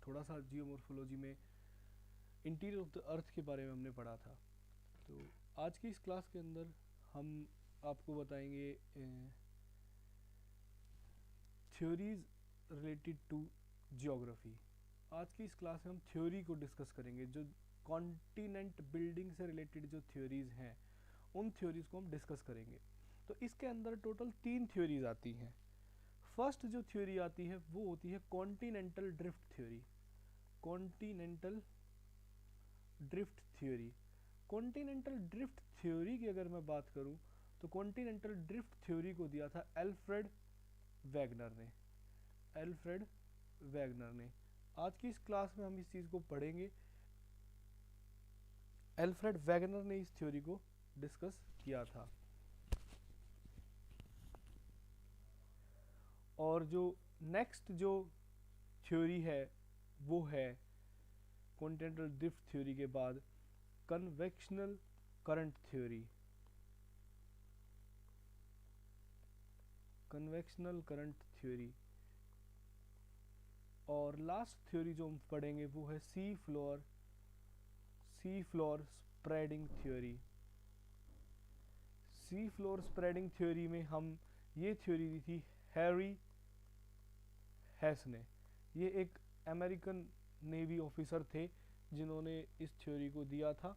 थोड़ा सा जियोमॉर्फोलॉजी में इंटीरियर ऑफ द अर्थ के बारे में हमने पढ़ा था। तो आज की इस क्लास के अंदर हम आपको बताएंगे थ्योरीज रिलेटेड टू जियोग्राफी। आज की इस क्लास में हम थ्योरी को डिस्कस करेंगे, जो कॉन्टिनेंट बिल्डिंग से रिलेटेड जो थ्योरीज हैं उन थ्योरीज को हम डिस्कस करेंगे। तो इसके अंदर टोटल 3 थ्योरीज आती हैं। फर्स्ट जो थ्योरी आती है वो होती है continental drift theory. Continental drift theory. Continental drift theory की अगर मैं बात करूं तो कॉन्टिनेंटल ड्रिफ्ट थ्योरी को दिया था एल्फ्रेड वैगनर ने। एल्फ्रेड वैगनर ने। आज की इस क्लास में हम इस चीज़ को पढ़ेंगे। एल्फ्रेड वैगनर ने इस थ्योरी को डिस्कस किया था। और जो नेक्स्ट जो थ्योरी है वो है कॉन्टिनेंटल ड्रिफ्ट थ्योरी के बाद convectional current theory. Convectional current theory. और लास्ट थ्योरी जो हम पढ़ेंगे वो है sea floor spreading theory. Sea floor spreading theory में हम ये थ्योरी दी थी हैरी हेस ने। ये एक अमेरिकन नेवी ऑफिसर थे जिन्होंने इस थ्योरी को दिया था।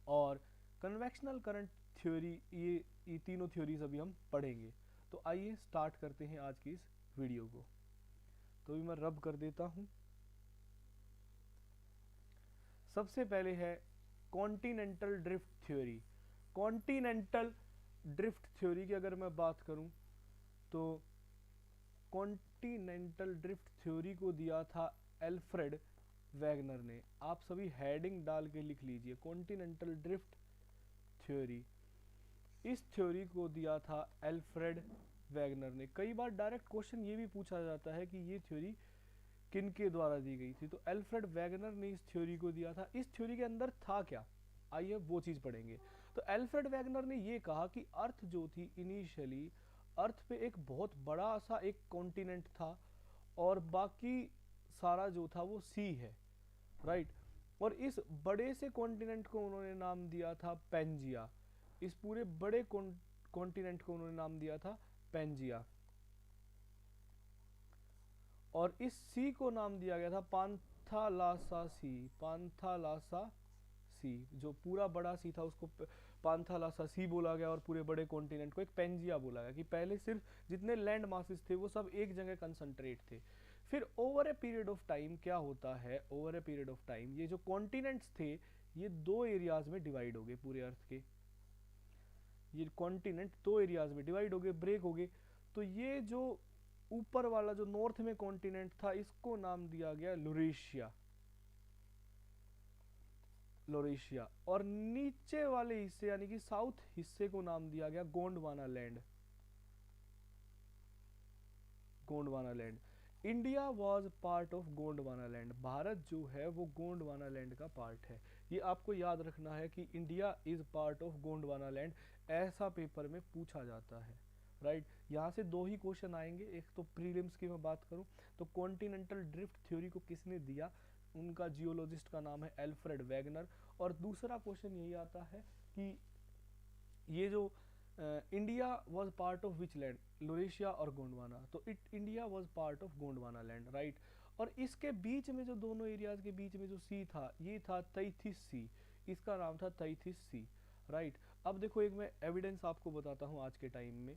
और कन्वेक्शनल करंट थ्योरी, ये तीनों थ्योरीज अभी हम पढ़ेंगे। तो आइए स्टार्ट करते हैं आज की इस वीडियो को। तो अभी मैं रब कर देता हूं। सबसे पहले है continental drift theory. Continental drift theory की अगर मैं बात करूं तो कॉन्टिनेंटल ड्रिफ्ट थ्योरी को दिया था एल्फ्रेड वैगनर ने। आप सभी हेडिंग डाल के लिख लीजिए, कॉन्टिनेंटल ड्रिफ्ट थ्योरी। इस थ्योरी को दिया था एल्फ्रेड वैगनर ने। कई बार डायरेक्ट क्वेश्चन ये भी पूछा जाता है कि ये थ्योरी किनके द्वारा दी गई थी, तो एल्फ्रेड वैगनर ने इस थ्योरी को दिया था। इस थ्योरी के अंदर था क्या, आइए वो चीज पढ़ेंगे। तो एल्फ्रेड वैगनर ने ये कहा कि अर्थ जो थी इनिशियली, अर्थ पे एक बहुत बड़ा सा एक कॉन्टिनेंट था और बाकी सारा जो था वो सी है, राइट। और इस बड़े से कॉन्टिनेंट को उन्होंने नाम दिया था पेंजिया। इस पूरे बड़े कॉन्टिनेंट को उन्होंने नाम दिया था पेंजिया। और इस सी को नाम दिया गया था पांथालासा सी। पांथालासा सी, जो पूरा बड़ा सी था उसको पांथालासा सी बोला गया और पूरे बड़े कॉन्टिनेंट को एक पेंजिया बोला गया कि पहले सिर्फ जितने लैंड मासेस थे वो सब एक जगह कंसंट्रेट थे। फिर over a period of time क्या होता है, over a period of time ये जो कॉन्टिनेंट्स थे ये 2 एरियाज में डिवाइड हो गए। पूरे अर्थ के ये कॉन्टिनेंट 2 एरियाज में डिवाइड हो गए, ब्रेक हो गए। तो ये जो ऊपर वाला जो नॉर्थ में कॉन्टिनेंट था इसको नाम दिया गया लुरेशिया। लोरेशिया। और नीचे वाले हिस्से यानी कि साउथ हिस्से को नाम दिया गया Gondwana land. Gondwana land. India was part of Gondwana land. Bharat जो है वो गोंडवाना लैंड का पार्ट है। ये आपको याद रखना है कि India is part of Gondwana land. ऐसा पेपर में पूछा जाता है, राइट। यहाँ से 2 ही क्वेश्चन आएंगे। एक तो प्रीलिम्स की मैं बात करूं तो कॉन्टिनेंटल ड्रिफ्ट थ्योरी को किसने दिया, उनका जियोलॉजिस्ट का नाम है एल्फ्रेड वैगनर। और दूसरा क्वेश्चन यही आता है कि ये जो India was part of which land, Laurasia और गोंडवाना। तो India was part of Gondwana land, right. और इसके बीच में जो दोनों एरियाज के बीच में जो सी था ये था तैथिस सी। इसका नाम था तैथिस सी, राइट। अब देखो एक मैं एविडेंस आपको बताता हूँ आज के टाइम में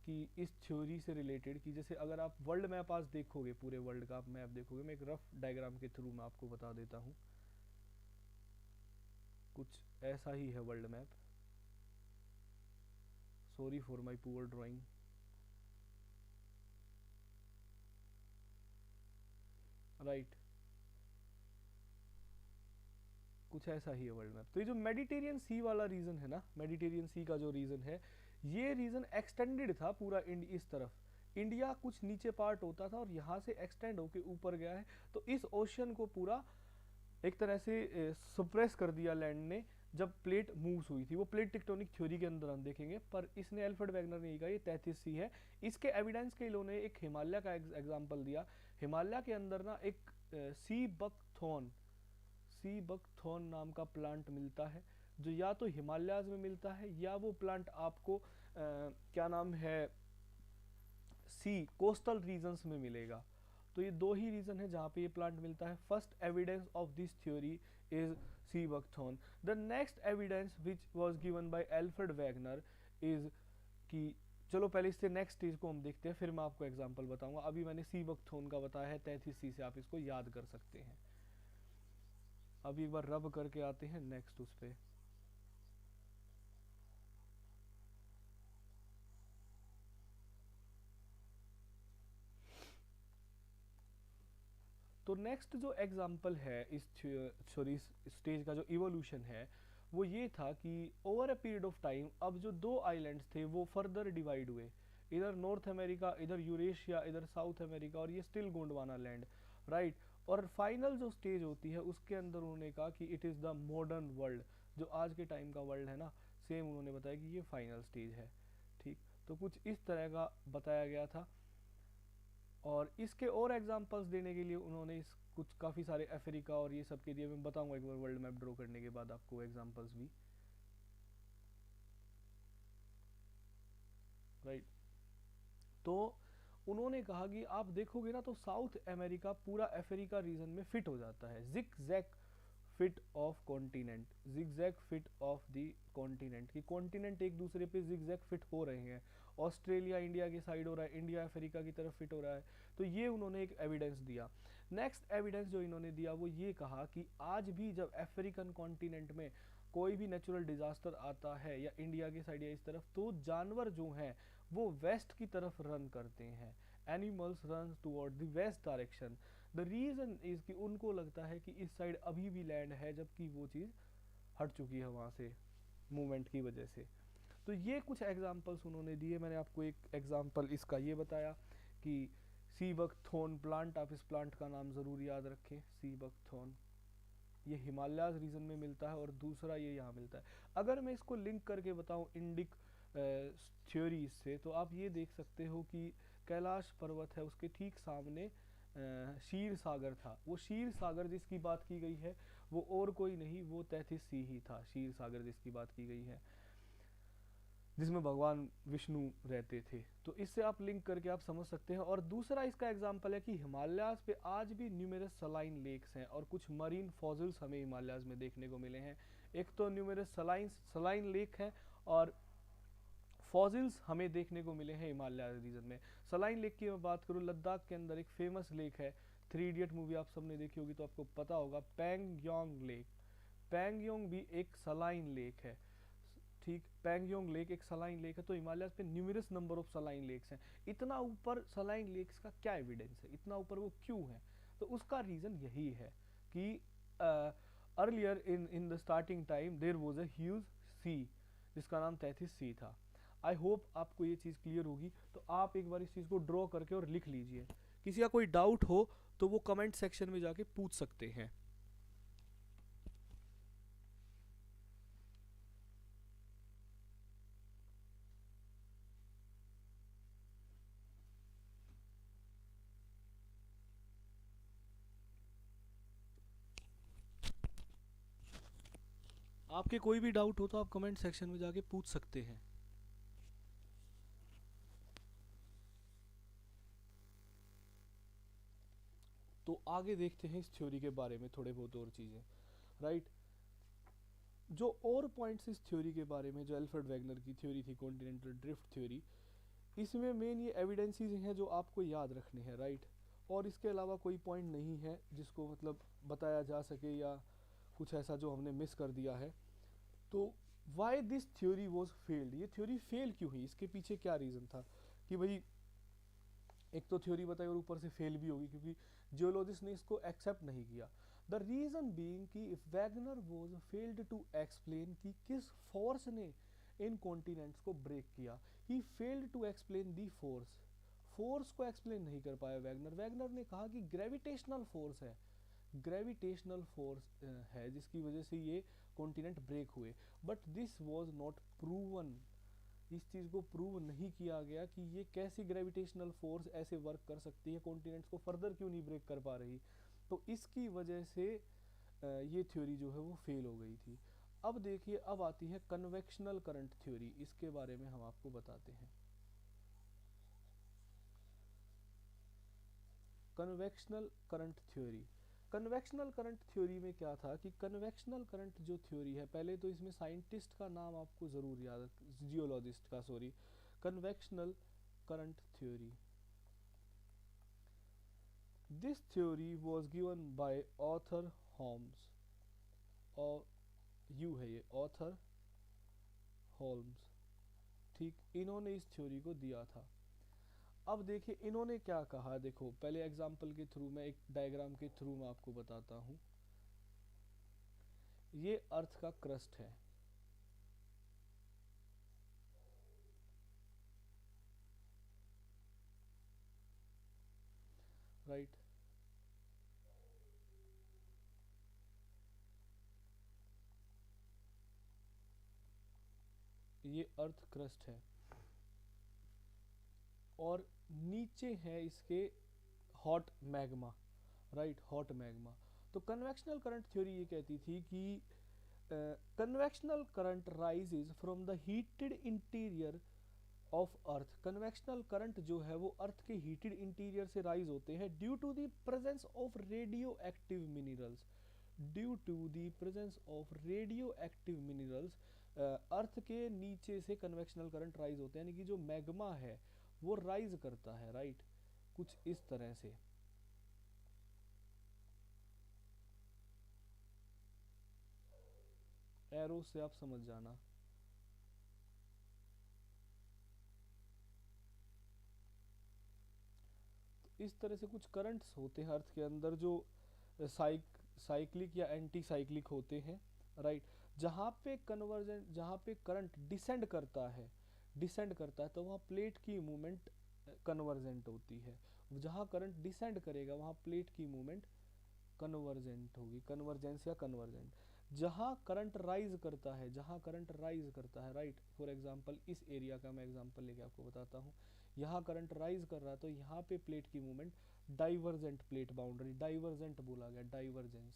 कि इस थ्योरी से रिलेटेड, कि जैसे अगर आप वर्ल्ड मैप आज देखोगे, पूरे वर्ल्ड का आप मैप देखोगे, मैं एक रफ डायग्राम के थ्रू मैं आपको बता देता हूँ। कुछ ऐसा ही है world map. Sorry for my poor drawing. Right, कुछ ऐसा ही है वर्ल्ड मैप। तो ये जो मेडिटेरियन सी वाला रीजन है ना, मेडिटेरियन सी का जो रीजन है, ये रीजन एक्सटेंडेड था पूरा इस तरफ। इंडिया कुछ नीचे पार्ट होता था और यहाँ से एक्सटेंड होके ऊपर गया है। तो इस ओशन को पूरा एक तरह से सप्रेस कर दिया लैंड ने, जब प्लेट मूव्स हुई थी, वो प्लेट टेक्टोनिक थ्योरी के अंदर हम देखेंगे। पर इसने अल्फ्रेड वैगनर ने कहा ये 33C है। इसके एविडेंस के लिए उन्होंने एक हिमालय का एग्जाम्पल दिया। हिमालय के अंदर ना एक सी बकथॉर्न नाम का प्लांट मिलता है, जो या तो हिमालयाज में मिलता है या वो प्लांट आपको क्या नाम है सी कोस्टल रीजन्स में मिलेगा। तो ये दो ही रीजन है जहाँ पे ये प्लांट मिलता है। First evidence of this theory is sea buckthorn. The next evidence which was given bye Alfred Wegener is कि चलो पहले इससे नेक्स्ट स्टेज को हम देखते हैं, फिर मैं आपको एग्जांपल बताऊंगा। अभी मैंने सी बकथॉर्न का बताया है 33C से, आप इसको याद कर सकते हैं। अभी एक बार रब करके आते हैं नेक्स्ट उस पे। तो नेक्स्ट जो एग्जाम्पल है इस सॉरी स्टेज का जो इवोल्यूशन है वो ये था कि over a period of time अब जो दो आइलैंड्स थे वो फर्दर डिवाइड हुए, इधर नॉर्थ अमेरिका, इधर यूरेशिया, इधर साउथ अमेरिका, और ये स्टिल गोंडवाना लैंड, राइट। और फाइनल जो स्टेज होती है उसके अंदर उन्होंने कहा कि it is the modern world, जो आज के टाइम का वर्ल्ड है ना, सेम उन्होंने बताया कि ये फाइनल स्टेज है। ठीक, तो कुछ इस तरह का बताया गया था। और इसके और एग्जांपल्स देने के लिए उन्होंने इस कुछ काफ़ी सारे अफ्रीका और ये सब के दिए। मैं बताऊंगा एक बार वर्ल्ड मैप ड्रॉ करने के बाद आपको एग्जांपल्स भी, राइट। तो उन्होंने कहा कि आप देखोगे ना तो साउथ अमेरिका पूरा अफ्रीका रीजन में फिट हो जाता है, jig jack fit of continent, jig jack fit of the continent, कि कॉन्टिनेंट एक दूसरे पे जिग जैक फिट हो रहे हैं। ऑस्ट्रेलिया इंडिया की साइड हो रहा है, इंडिया अफ्रीका की तरफ फिट हो रहा है। तो ये उन्होंने एक एविडेंस दिया। नेक्स्ट एविडेंस जो इन्होंने दिया वो ये कहा कि आज भी जब अफ्रीकन कॉन्टिनेंट में कोई भी नेचुरल डिजास्टर आता है या इंडिया की साइड या इस तरफ, तो जानवर जो हैं वो वेस्ट की तरफ रन करते हैं, animals run toward the west direction. The reason is कि उनको लगता है कि इस साइड अभी भी लैंड है, जबकि वो चीज़ हट चुकी है वहाँ से मूवमेंट की वजह से। तो ये कुछ एग्जांपल्स उन्होंने दिए। मैंने आपको एक एग्जांपल इसका ये बताया कि सी बकथॉर्न प्लांट, आप इस प्लांट का नाम ज़रूर याद रखें, सी बकथॉर्न। ये हिमालयाज रीजन में मिलता है और दूसरा ये यहाँ मिलता है। अगर मैं इसको लिंक करके बताऊँ इंडिक थ्योरी से, तो आप ये देख सकते हो कि कैलाश पर्वत है, उसके ठीक सामने क्षीर सागर था। वो क्षीर सागर जिसकी बात की गई है वो और कोई नहीं, वो 33C ही था। क्षीर सागर जिसकी बात की गई है, जिसमें भगवान विष्णु रहते थे। तो इससे आप लिंक करके आप समझ सकते हैं। और दूसरा इसका एग्जाम्पल है कि हिमालयाज पे आज भी न्यूमेरस सलाइन लेक्स हैं और कुछ मरीन फॉसिल्स हमें हिमालयाज में देखने को मिले हैं। एक तो न्यूमेरस सलाइन लेक है और फॉसिल्स हमें देखने को मिले हैं हिमालय रीजन में। सलाइन लेक की मैं बात करूँ, लद्दाख के अंदर एक फेमस लेक है, 3 इडियट मूवी आप सबने देखी होगी तो आपको पता होगा, पैंगयोंग लेक। पैंगयोंग भी एक सलाइन लेक है, ठीक। पैंगयोंग लेक एक सलाइन लेक है। तो हिमालय पे numerous number of saline lakes हैं। इतना ऊपर सलाइन लेक्स का क्या एविडेंस है, इतना ऊपर वो क्यों है? तो उसका रीज़न यही है कि earlier in the starting time there was a huge sea जिसका नाम 33C था। आई होप आपको ये चीज़ क्लियर होगी। तो आप एक बार इस चीज़ को ड्रॉ करके और लिख लीजिए। किसी का कोई डाउट हो तो वो कमेंट सेक्शन में जाके पूछ सकते हैं। आपके कोई भी डाउट हो तो आप कमेंट सेक्शन में जाके पूछ सकते हैं। तो आगे देखते हैं इस थ्योरी के बारे में थोड़े बहुत और चीज़ें, राइट। जो और पॉइंट्स इस थ्योरी के बारे में, जो अल्फ्रेड वैगनर की थ्योरी थी कॉन्टिनेंटल ड्रिफ्ट थ्योरी, इसमें मेन ये एविडेंसेस हैं जो आपको याद रखने हैं, राइट। और इसके अलावा कोई पॉइंट नहीं है जिसको मतलब बताया जा सके या कुछ ऐसा जो हमने मिस कर दिया है। तो why this theory was failed, ये थ्योरी फेल क्यों हुई, इसके पीछे क्या रीज़न था कि भाई एक तो थ्योरी बताई और ऊपर से फेल भी होगी क्योंकि जियोलॉजिस्ट ने इसको एक्सेप्ट नहीं किया। द रीज़न बीइंग कि Wegener was failed to explain कि किस फोर्स ने इन कॉन्टिनेंट्स को ब्रेक किया। He failed to explain the force, force को एक्सप्लेन नहीं कर पाया वैगनर। वैगनर ने कहा कि ग्रेविटेशनल फोर्स है, ग्रेविटेशनल फोर्स है जिसकी वजह से ये कॉन्टिनेंट ब्रेक हुए, but this was not proven, इस चीज़ को प्रूव नहीं किया गया कि ये कैसी ग्रेविटेशनल फोर्स ऐसे वर्क कर सकती है, कॉन्टिनेंट्स को फर्दर क्यों नहीं ब्रेक कर पा रही। तो इसकी वजह से ये थ्योरी जो है वो फेल हो गई थी। अब देखिए, अब आती है कन्वेक्शनल करंट थ्योरी, इसके बारे में हम आपको बताते हैं। Convectional current theory, convectional current theory में क्या था कि कन्वेक्शनल करंट जो थ्योरी है, पहले तो इसमें साइंटिस्ट का नाम आपको ज़रूर याद, जियोलॉजिस्ट का, sorry, convectional current theory, this theory was given by Arthur Holmes, और यू है ये ऑथर होल्म्स, ठीक, इन्होंने इस थ्योरी को दिया था। अब देखिए इन्होंने क्या कहा, देखो पहले एग्जाम्पल के थ्रू, मैं एक डायग्राम के थ्रू मैं आपको बताता हूँ। ये अर्थ का क्रस्ट है, राइट, ये अर्थ क्रस्ट है, और नीचे है इसके hot magma, right, hot magma. तो कन्वेक्शनल करंट थ्योरी ये कहती थी कि convectional current rises from the heated interior of earth, convectional current जो है वो अर्थ के हीटेड इंटीरियर से राइज होते हैं due to the presence of radio active minerals, due to the presence of radio active minerals, earth के नीचे से कन्वेक्शनल करंट राइज होते हैं, यानी कि जो मैग्मा है वो राइज करता है, राइट, कुछ इस तरह से। एरो से आप समझ जाना। इस तरह से कुछ करंट्स होते हैं अर्थ के अंदर जो साइक्लिक या एंटी साइक्लिक होते हैं, राइट, जहाँ पे कन्वर्जन, जहाँ पे करंट डिसेंड करता है, डिसेंड करता है, तो वहाँ प्लेट की मूवमेंट कन्वर्जेंट होती है, जहाँ करंट डिसेंड करेगा वहाँ प्लेट की मूवमेंट कन्वर्जेंट होगी, कन्वर्जेंस या कन्वर्जेंट। जहाँ करंट राइज करता है, जहाँ करंट राइज करता है, राइट, फॉर एग्जांपल इस एरिया का मैं एग्जांपल लेके आपको बताता हूँ, यहाँ करंट राइज कर रहा है तो यहाँ पे प्लेट की movement divergent, plate boundary divergent बोला गया, डाइवर्जेंस,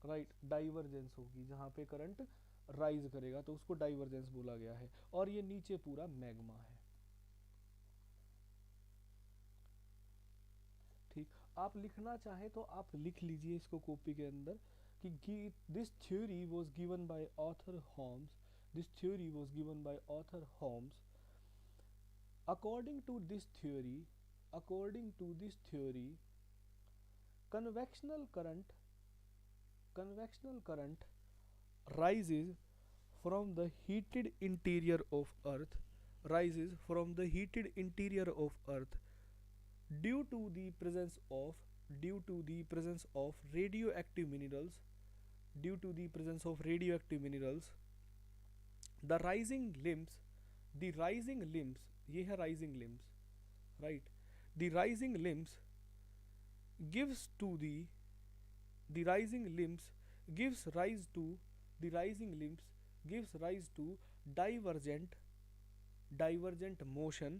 राइट, डाइवर्जेंस होगी, जहाँ पे करंट राइज करेगा तो उसको डाइवर्जेंस बोला गया है, और ये नीचे पूरा मैग्मा है, ठीक। आप लिखना चाहे तो आप लिख लीजिए इसको कॉपी के अंदर कि this theory was given by Arthur Holmes, this theory was given by Arthur Holmes, according to this theory, according to this theory, convectional current, convectional current rises from the heated interior of earth, rises from the heated interior of earth due to the presence of, due to the presence of radioactive minerals, due to the presence of radioactive minerals, the rising limbs, the rising limbs, ये है rising limbs, right, the rising limbs gives to the rising limbs gives rise to, the rising limbs gives rise to divergent, divergent motion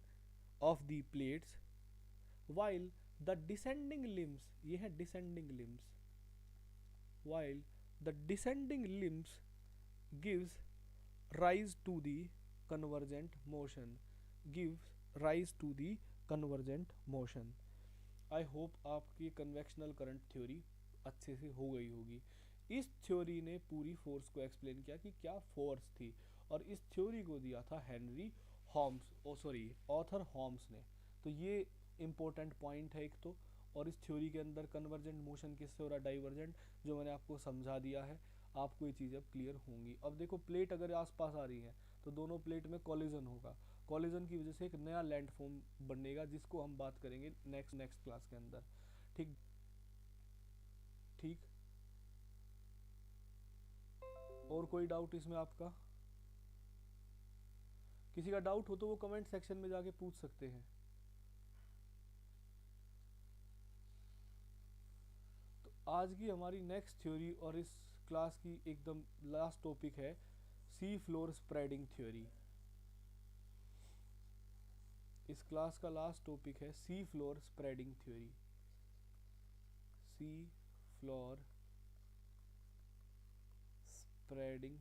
of the plates, while the descending limbs, ये है descending limbs, while the descending limbs gives rise to the convergent motion, gives rise to the convergent motion। I hope आपकी convectional current theory अच्छे से हो गई होगी। इस theory ने पूरी फोर्स को एक्सप्लेन किया कि क्या फोर्स थी, और इस थ्योरी को दिया था हेनरी हॉम्स, ओ सॉरी ऑथर हॉम्स ने। तो ये इम्पोर्टेंट पॉइंट है एक तो, और इस थ्योरी के अंदर कन्वर्जेंट मोशन किससे हो रहा है, डाइवर्जेंट, जो मैंने आपको समझा दिया है, आपको ये चीज़ें अब क्लियर होंगी। अब देखो प्लेट अगर आसपास आ रही है तो दोनों प्लेट में कॉलिजन होगा, कॉलिजन की वजह से एक नया लैंडफॉर्म बनेगा, जिसको हम बात करेंगे नेक्स्ट क्लास के अंदर, ठीक, ठीक। और कोई डाउट इसमें आपका, किसी का डाउट हो तो वो कमेंट सेक्शन में जाके पूछ सकते हैं। तो आज की हमारी नेक्स्ट थ्योरी और इस क्लास की एकदम लास्ट टॉपिक है सी फ्लोर स्प्रेडिंग थ्योरी। इस क्लास का लास्ट टॉपिक है sea floor spreading theory. Sea floor spreading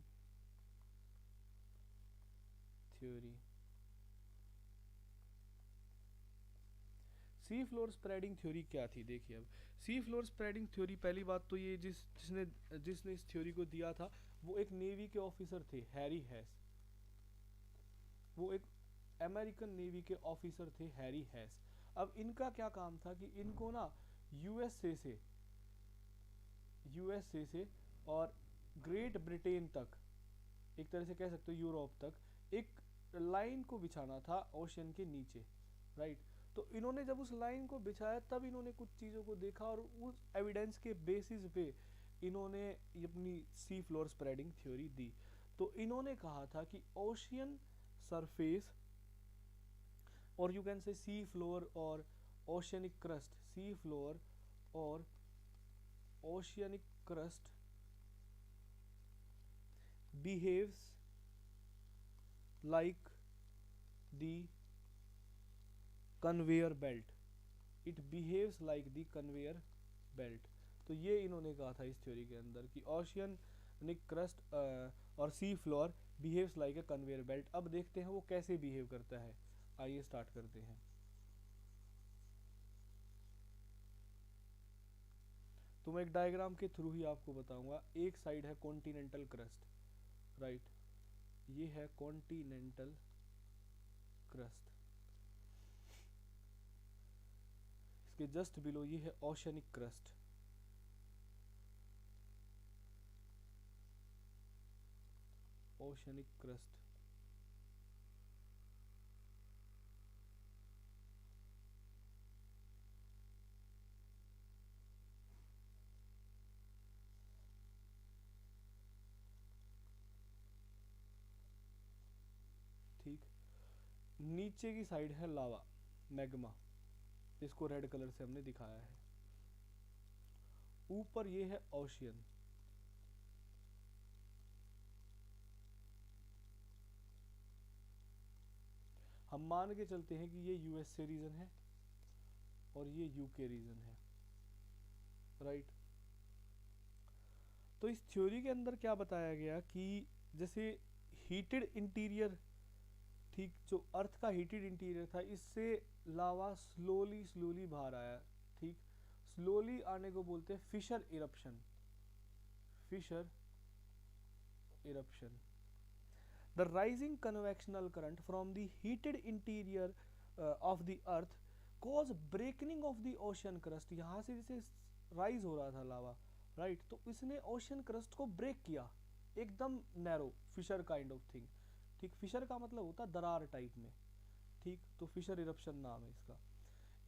theory. Sea floor spreading theory क्या थी? देखिए, अब सी फ्लोर स्प्रेडिंग थ्योरी, पहली बात तो ये जिसने इस थ्योरी को दिया था वो एक नेवी के ऑफिसर थे, हैरी हैस। वो एक अमेरिकन नेवी के ऑफिसर थे, हैरी हैस। अब इनका क्या काम था कि इनको ना यूएसए से और ग्रेट ब्रिटेन तक, एक तरह से कह सकते हो यूरोप तक, एक लाइन को बिछाना था ओशन के नीचे, राइट। तो इन्होंने जब उस लाइन को बिछाया तब इन्होंने कुछ चीज़ों को देखा और उस एविडेंस के बेसिस पे इन्होंने अपनी सी फ्लोर स्प्रेडिंग थ्योरी दी। तो इन्होंने कहा था कि ओशियन सरफेस, और you can say sea floor और ओशियनिक क्रस्ट, सी फ्लोर और oceanic crust behaves like the conveyor belt, it behaves like the conveyor belt। तो ये इन्होंने कहा था इस थ्योरी के अंदर कि ओशियनिक क्रस्ट और sea floor behaves like a conveyor belt. अब देखते हैं वो कैसे बिहेव करता है, आइए स्टार्ट करते हैं। तो मैं एक डायग्राम के थ्रू ही आपको बताऊंगा। एक साइड है कॉन्टिनेंटल क्रस्ट, राइट, ये है कॉन्टिनेंटल क्रस्ट, इसके जस्ट बिलो ये है ओशियनिक क्रस्ट। ओशियनिक क्रस्ट, ठीक। नीचे की साइड है लावा, मैग्मा, इसको रेड कलर से हमने दिखाया है। ऊपर ये है ओशियन, हम मान के चलते हैं कि ये यूएसए रीजन है और ये यूके रीजन है, राइट। तो इस थ्योरी के अंदर क्या बताया गया कि जैसे हीटेड इंटीरियर, ठीक, जो अर्थ का हीटेड इंटीरियर था, इससे लावा स्लोली स्लोली बाहर आया, ठीक। स्लोली आने को बोलते हैं fissure eruption, fissure eruption. The rising convectional current from the heated interior of the earth cause breaking of the ocean crust। यहाँ से जैसे राइज हो रहा था लावा, राइट, तो इसने ओशन क्रस्ट को ब्रेक किया, एकदम narrow, fissure kind of thing, ठीक। फिशर का मतलब होता है दरार टाइप में, ठीक। तो फिशर इरप्शन नाम है इसका।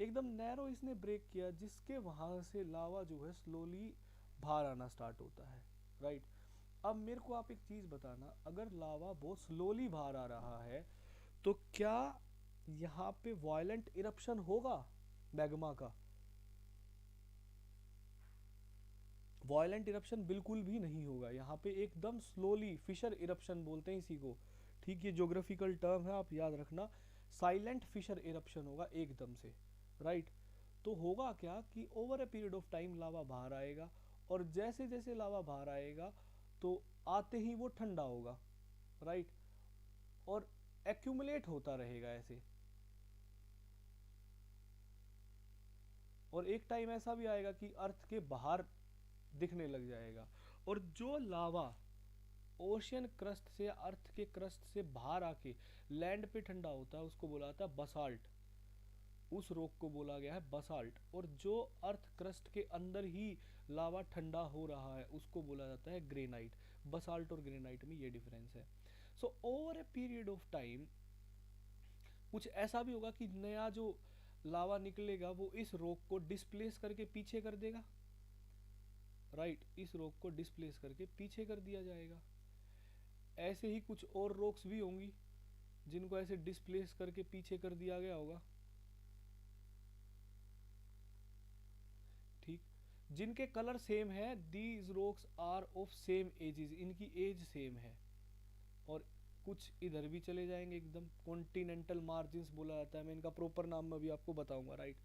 एकदम नैरो इसने ब्रेक किया, जिसके वहां से लावा जो है स्लोली बाहर आना स्टार्ट होता है, राइट। अब मेरे को आप एक चीज बताना, अगर लावा बहुत स्लोली बाहर आ रहा है तो क्या यहाँ पे वायलेंट इरप्शन होगा मैग्मा का? वायलेंट इरप्शन बिल्कुल भी नहीं होगा, यहाँ पे एकदम स्लोली, फिशर इरप्शन बोलते हैं इसी को, ठीक। ये ज्योग्राफिकल टर्म है, आप याद रखना। साइलेंट फिशर इरप्शन होगा एकदम से, राइट। तो होगा क्या कि over a period of time lava बाहर आएगा, और जैसे जैसे लावा बाहर आएगा तो आते ही वो ठंडा होगा, राइट, और एक्यूमुलेट होता रहेगा ऐसे। और एक टाइम ऐसा भी आएगा कि अर्थ के बाहर दिखने लग जाएगा। और जो लावा ओशियन क्रस्ट से, अर्थ के क्रस्ट से बाहर आके लैंड पे ठंडा होता है, उसको बोला जाता है बसाल्ट, उस रॉक को बोला गया है बसाल्ट। और जो अर्थ क्रस्ट के अंदर ही लावा ठंडा हो रहा है उसको बोला जाता है ग्रेनाइट। बसाल्ट और ग्रेनाइट में ये डिफरेंस है। So over a period of time कुछ ऐसा भी होगा कि नया जो लावा निकलेगा वो इस रॉक को डिस्प्लेस करके पीछे कर देगा, राइट, इस रॉक को डिस्प्लेस करके पीछे कर दिया जाएगा। ऐसे ही कुछ और रॉक्स भी होंगी जिनको ऐसे डिस्प्लेस करके पीछे कर दिया गया होगा, ठीक। जिनके कलर सेम है, these rocks are of same ages, इनकी एज सेम है। और कुछ इधर भी चले जाएंगे एकदम, कॉन्टिनेंटल मार्जिन्स बोला जाता है, मैं इनका प्रॉपर नाम मैं अभी आपको बताऊंगा, राइट।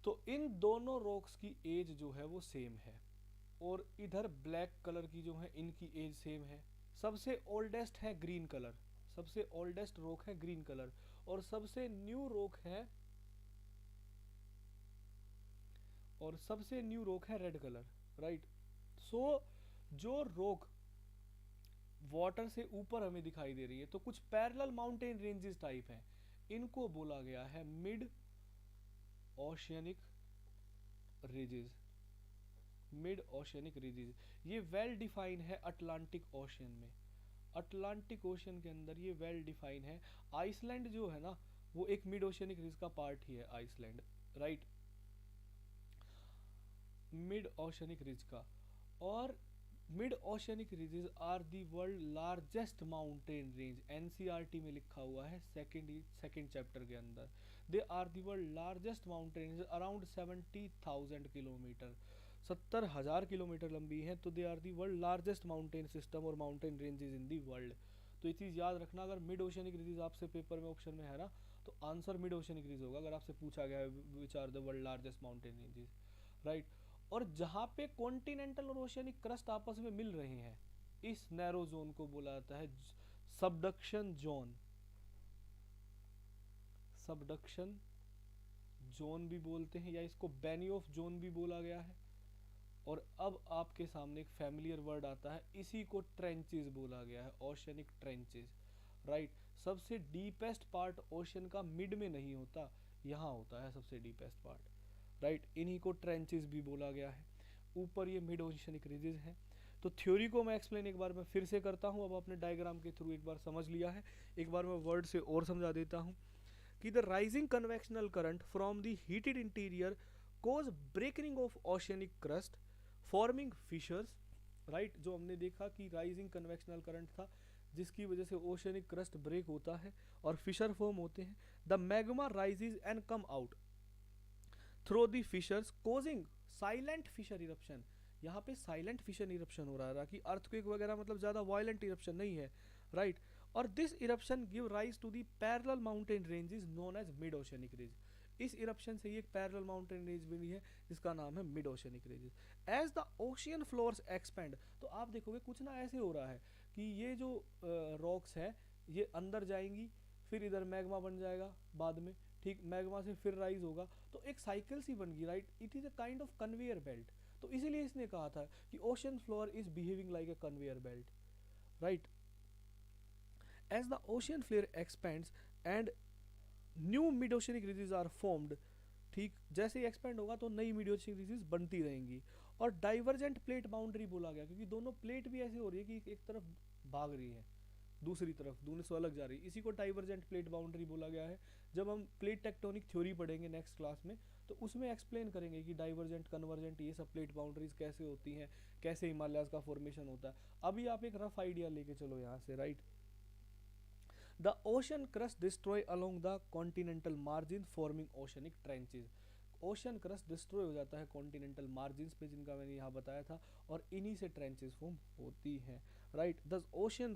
तो इन दोनों रॉक्स की एज जो है वो सेम है, और इधर ब्लैक कलर की जो है इनकी एज सेम है। सबसे ओल्डेस्ट है ग्रीन कलर, सबसे ओल्डेस्ट रॉक है ग्रीन कलर, और सबसे न्यू रॉक है, और सबसे न्यू रॉक है रेड कलर, राइट। सो जो रॉक वाटर से ऊपर हमें दिखाई दे रही है, तो कुछ पैरेलल माउंटेन रेंजेस टाइप हैं, इनको बोला गया है mid oceanic ridges, mid oceanic ridges. ये वेल डिफाइन है अटलांटिक ओशियन में, अटलांटिक ओशियन के अंदर ये वेल डिफाइन है। आइसलैंड जो है ना वो एक मिड ओशियनिक रिज का पार्ट ही है, Iceland, right, mid oceanic ridge का। और mid oceanic ridges are the world largest mountain range, NCERT में लिखा हुआ है सेकंड चैप्टर के अंदर। They are the world largest mountain range, around 70,000 kilometre, 70,000 kilometre लंबी है। तो they are the world largest mountain system और mountain ranges in the world. तो ये चीज़ याद रखना, अगर मिड ओशियनिक रिजेस आपसे पेपर में ऑप्शन में है ना, तो आंसर मिड ओशियनिक रिज होगा, अगर आपसे पूछा गया है which are the world largest mountain ranges, right. और जहां पे कॉन्टिनेंटल और ओशियनिक क्रस्ट आपस में मिल रहे हैं, इस नैरो जोन को बोला जाता है सबडक्शन जोन, सबडक्शन जोन भी बोलते हैं, या इसको बेनियोफ जोन भी बोला गया है। और अब आपके सामने एक फैमिलियर वर्ड आता है, इसी को ट्रेंचेस बोला गया है, ओशियनिक ट्रेंचेस, राइट। सबसे डीपेस्ट पार्ट ओशियन का मिड में नहीं होता, यहाँ होता है सबसे डीपेस्ट पार्ट, राइट। इन्हीं को ट्रेंचेस भी बोला गया है। ऊपर ये मिड ओशियनिक रिजेस हैं। तो थ्योरी को मैं एक्सप्लेन एक बार मैं फिर से करता हूँ, अब आपने डायग्राम के थ्रू एक बार समझ लिया है, एक बार मैं वर्ड से और समझा देता हूँ कि the rising convectional current from the heated interior cause breaking of oceanic crust forming fissures, right. जो हमने देखा कि राइजिंग कन्वेक्शनल करंट था, जिसकी वजह से ओशियनिक क्रस्ट ब्रेक होता है और फिशर फॉर्म होते हैं। The magma rises and come out through the fissures causing silent fissure eruption. यहाँ पे साइलेंट फिशर इरप्शन हो रहा है कि अर्थक्वेक वगैरह, मतलब ज़्यादा वायलेंट इरप्शन नहीं है, राइट। और this eruption give rise to the parallel mountain ranges known as mid oceanic range. इस इरप्शन से ये एक पैरेलल माउंटेन रेंज बनी है जिसका नाम है mid oceanic ranges. As the ocean floors expand, तो आप देखोगे कुछ ना ऐसे हो रहा है कि ये जो रॉक्स है ये अंदर जाएंगी, फिर इधर मैग्मा बन जाएगा बाद में, ठीक, मैग्मा से फिर राइज होगा, तो एक साइकिल सी बन गई, right. It is a kind of conveyor belt. तो इसीलिए इसने कहा था कि ocean floor is behaving like a conveyor belt, right. As the ocean floor expands and new mid oceanic ridges are formed, ठीक, जैसे ही एक्सपेंड होगा तो नई मिड ओशियनिक रिजेस बनती रहेंगी। और डाइवर्जेंट प्लेट बाउंड्री बोला गया क्योंकि दोनों प्लेट भी ऐसे हो रही है कि एक तरफ भाग रही है, दूसरी तरफ दोनों से अलग जा रही है, इसी को डाइवर्जेंट प्लेट बाउंड्री बोला गया है। जब हम प्लेट टेक्टोनिक थ्योरी पढ़ेंगे नेक्स्ट क्लास में, तो उसमें एक्सप्लेन करेंगे कि डाइवर्जेंट, कन्वर्जेंट, ये सब प्लेट बाउंड्रीज कैसे होती हैं, कैसे हिमालयाज का फॉर्मेशन होता है। अभी आप एक रफ आइडिया लेके चलो यहाँ से, right. The ocean crust destroy along the continental margin forming oceanic tranches. Ocean crust destroy हो जाता है कॉन्टिनेंटल मार्जिन्स पे, जिनका मैंने यहाँ बताया था, और इन्हीं से ट्रेंचेस फॉर्म होती हैं, right. The ocean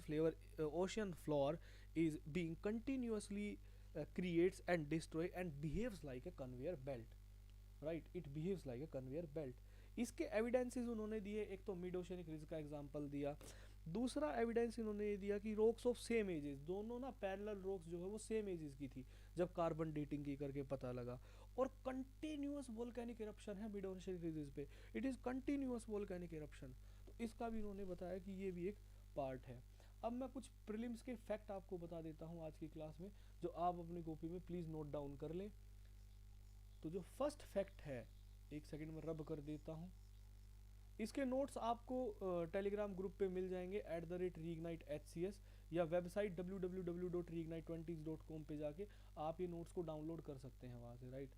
floor is being continuously creates and destroy and behaves like a conveyor belt, right, it behaves like a conveyor belt। इसके एविडेंसेस उन्होंने दिए, एक तो मिड ओशियनिक रिज का एग्जांपल दिया, दूसरा एविडेंस इन्होंने ये दिया कि रॉक्स ऑफ सेम एजेस, दोनों ना पैरेलल रॉक्स जो है वो सेम एजेस की थी जब कार्बन डेटिंग की करके पता लगा। और कंटिन्यूअस वोल्केनिक इरप्शन है मिड ओशियनिक रिजेस पे, it is continuous volcanic eruption, तो इसका भी इन्होंने बताया कि ये भी एक पार्ट है। अब मैं कुछ प्रीलिम्स के फैक्ट आपको बता देता हूँ आज की क्लास में, जो आप अपनी कॉपी में प्लीज़ नोट डाउन कर लें। तो जो फर्स्ट फैक्ट है, एक सेकंड में रब कर देता हूँ, इसके नोट्स आपको टेलीग्राम ग्रुप पे मिल जाएंगे @reignitehcs, या वेबसाइट www.reignite20s.com पे जाके आप ये नोट्स को डाउनलोड कर सकते हैं वहाँ से, राइट।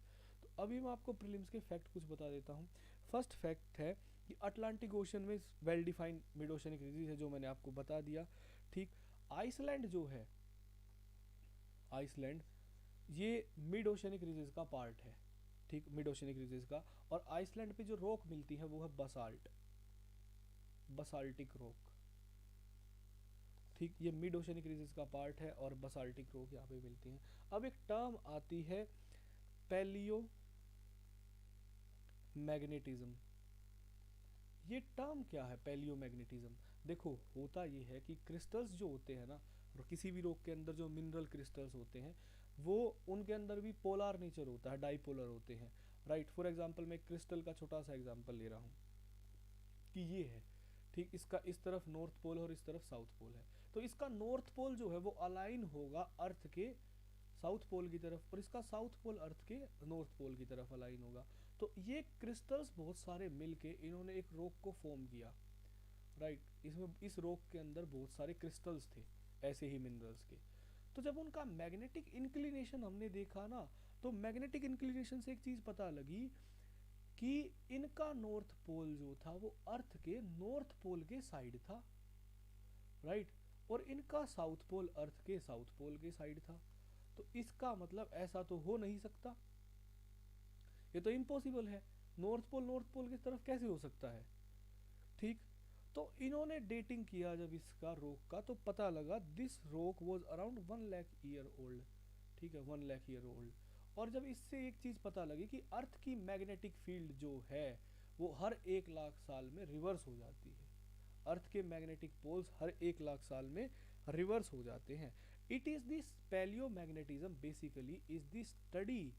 तो अभी मैं आपको प्रीलिम्स के फैक्ट कुछ बता देता हूँ। फर्स्ट फैक्ट है कि अटलांटिक ओशन में well defined mid oceanic ridges है, जो मैंने आपको बता दिया, ठीक। आइसलैंड जो है, आइसलैंड ये मिड ओशनिक रिजेस का पार्ट है, ठीक, मिड ओशियनिक रीजेस का। और आइसलैंड पे जो रॉक मिलती है वो है बसाल्ट, बसाल्टिक रॉक। ठीक, ये मिड ओशियनिक रीजेस का पार्ट है और बसाल्टिक रॉक यहाँ पे मिलती हैं। अब एक टर्म आती है पैलियो मैग्नेटिज्म। ये टर्म क्या है पैलियो मैग्नेटिज्म? देखो होता ये है कि क्रिस्टल्स जो होते हैं ना, किसी भी रॉक के अंदर जो मिनरल क्रिस्टल्स होते हैं वो उनके अंदर भी पोलर नेचर होता है, डाइपोलर होते हैं, राइट। फॉर एग्जांपल मैं क्रिस्टल का छोटा सा एग्जांपल ले रहा हूँ कि ये है, ठीक, इसका इस तरफ नॉर्थ पोल है और इस तरफ साउथ पोल है। तो इसका नॉर्थ पोल जो है वो अलाइन होगा अर्थ के साउथ पोल की तरफ, और इसका साउथ पोल अर्थ के नॉर्थ पोल की तरफ अलाइन होगा। तो ये क्रिस्टल्स बहुत सारे मिलके इन्होंने एक रॉक को फॉर्म किया, राइट। इसमें इस रॉक के अंदर बहुत सारे क्रिस्टल्स थे ऐसे ही मिनरल्स के। तो जब उनका मैग्नेटिक इंक्लिनेशन हमने देखा ना, तो मैग्नेटिक इंक्लिनेशन से एक चीज पता लगी कि इनका नॉर्थ पोल जो था वो अर्थ के नॉर्थ पोल के साइड था, राइट, और इनका साउथ पोल अर्थ के साउथ पोल के साइड था। तो इसका मतलब ऐसा तो हो नहीं सकता, ये तो इम्पॉसिबल है, नॉर्थ पोल की तरफ कैसे हो सकता है, ठीक। तो इन्होंने डेटिंग किया जब इसका रॉक का, तो पता लगा this rock was around 1 lakh year old, ठीक है, 1 लाख ईयर ओल्ड। और जब इससे एक चीज पता लगी कि अर्थ की मैग्नेटिक फील्ड जो है वो हर 1 लाख साल में रिवर्स हो जाती है, अर्थ के मैग्नेटिक पोल्स हर 1 लाख साल में रिवर्स हो जाते हैं। It is this palaeomagnetism basically is the study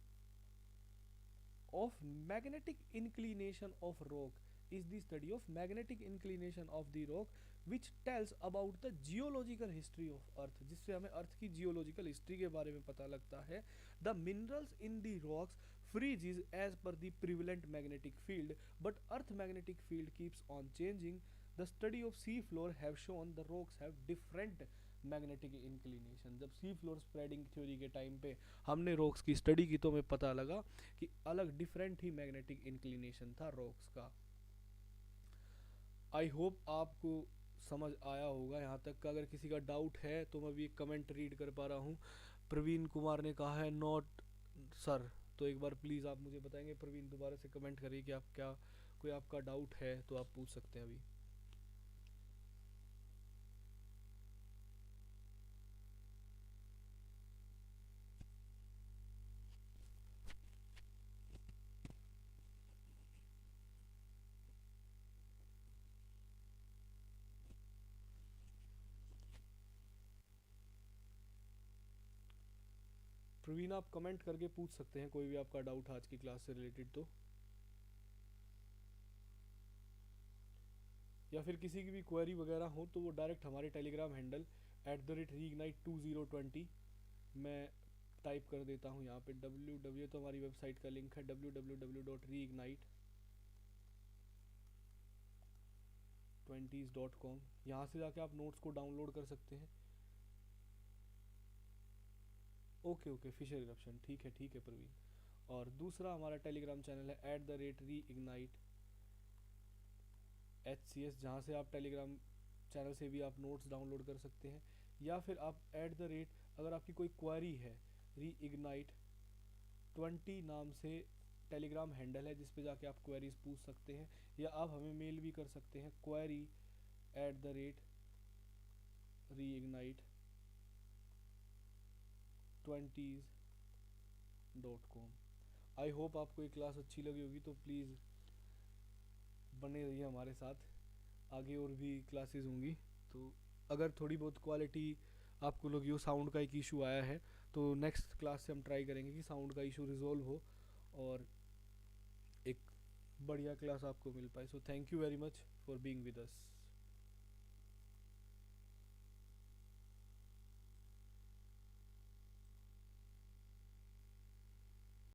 of magnetic inclination of rock, is the study of magnetic inclination of the rock which tells about the geological history of earth, जिससे हमें अर्थ की geological history के बारे में पता लगता है। the minerals in the rocks freezes as per the prevalent magnetic field but earth magnetic field keeps on changing, the study of sea floor have shown the rocks have different magnetic inclination. जब sea floor spreading theory के time पे हमने rocks की study की तो हमें पता लगा कि अलग डिफरेंट ही मैग्नेटिक इंक्लिनेशन था रॉक्स का। आई होप आपको समझ आया होगा यहाँ तक का। अगर किसी का डाउट है तो मैं भी एक कमेंट रीड कर पा रहा हूँ। प्रवीण कुमार ने कहा है नॉट सर, तो एक बार प्लीज़ आप मुझे बताएंगे प्रवीण, दोबारा से कमेंट करिए कि आप क्या कोई आपका डाउट है तो आप पूछ सकते हैं अभी। प्रवीण आप कमेंट करके पूछ सकते हैं कोई भी आपका डाउट आज की क्लास से रिलेटेड तो, या फिर किसी की भी क्वेरी वगैरह हो तो वो डायरेक्ट हमारे टेलीग्राम हैंडल @reignite2020 मैं टाइप कर देता हूँ यहाँ पे www, तो हमारी वेबसाइट का लिंक है www.reignite20s.com, यहाँ से जाके आप नोट्स को डाउनलोड कर सकते हैं। ओके ओके, फिशर इरप्शन, ठीक है प्रवीण। और दूसरा हमारा टेलीग्राम चैनल है @reignite HCS, जहाँ से आप टेलीग्राम चैनल से भी आप नोट्स डाउनलोड कर सकते हैं, या फिर आप अगर आपकी कोई क्वेरी है reignite20 नाम से टेलीग्राम हैंडल है जिस पे जाके आप क्वेरीज पूछ सकते हैं, या आप हमें मेल भी कर सकते हैं query@reignite20s.com। आई होप आपको ये क्लास अच्छी लगी होगी, तो प्लीज़ बने रहिए हमारे साथ, आगे और भी क्लासेस होंगी। तो अगर थोड़ी बहुत क्वालिटी आपको लगी हो, साउंड का एक इशू आया है, तो नेक्स्ट क्लास से हम ट्राई करेंगे कि साउंड का इशू रिजॉल्व हो और एक बढ़िया क्लास आपको मिल पाए। So thank you very much for being with us.